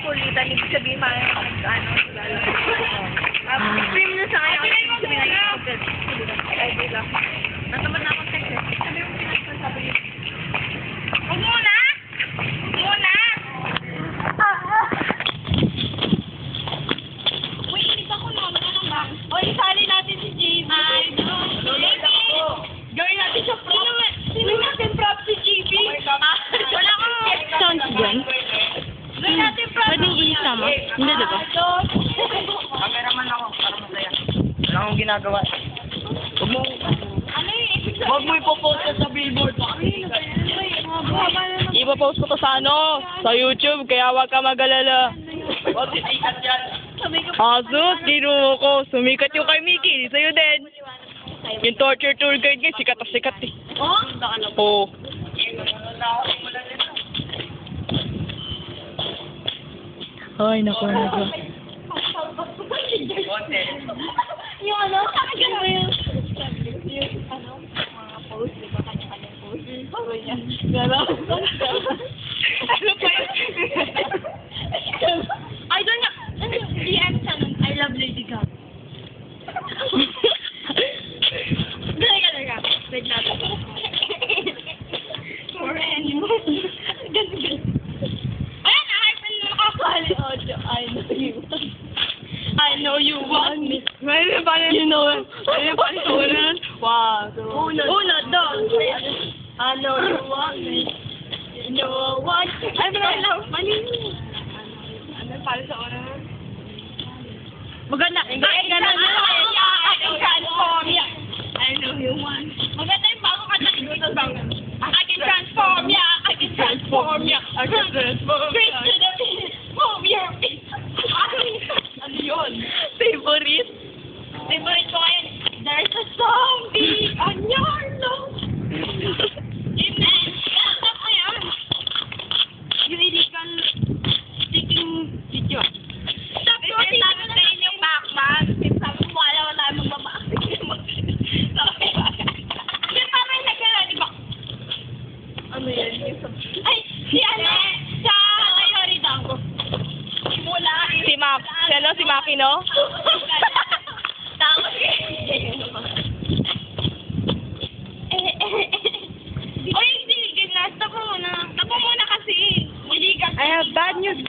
kulitan, ibig sabihin mga ano, stream na sa kanya, ibig sabihin na ay, lang. Natamad na akong text eh. Sabi yung pinagsasabi niyo. Huwag muna! Huwag muna! Uy, inip ako na. Wala nang bang. Uy, isali natin si JB. Gawin natin siya prop. Sino natin prop si JB? Wala akong Sounds dyan. gawin natin prop. Pwedeng isama. Hindi, diba? Cameraman ako, para masaya. Wala akong ginagawa. Huwag mo, Ano yung huwag mo ipopost sa billboard. Ipapost ko to sa ano? Sa YouTube, kaya huwag ka mag-alala. Huwag titikat yan. Asus, tino ko. Sumikat yung kay Mickey. Sa'yo din. Yung torture tour guide nga, sikat na sikat eh. Oo. Ay, naku. Yung ano, kakagano mo yung ano, mga post, di ba, kanya-kanyang post. Sabi niya, gano'n. Ano pa yun? Ay, doon niya, ano yung DM sa nun, I love Lady Gaga. Dalaga. Wait natin. For anyone. Ganun. Ayan, na-hype na nakakali. I know you want me. Mayroon pa rin. You know it. Mayroon pa rin unan. Wow. Una, dos. I know you want me. You know I want you. Ay, pero Mali. Ano para sa oras? maganda. Ganun. I can transform ya. I know you want. Maganda yung bago ka na igutan bang. I can transform ya. I can transform ya. I can transform Straight to the beat. Move your feet. Ano yun? Favorite? Favorite ko ngayon. There's a zombie on your nose. Amen. Stop mo yan. Yung illegal sticking video. Stop mo. Sabi na rin yung backman. Sabi mo, wala tayo magbabak. Hindi pa may nagkala, di ba? Ano yan? Ay, si ano? Sa kayo rin ako. Simula. Si Mac. Si ano? Si Maki, no? Tapos Oy, hindi. Tapo muna kasi. Hindi kasi. I have bad news.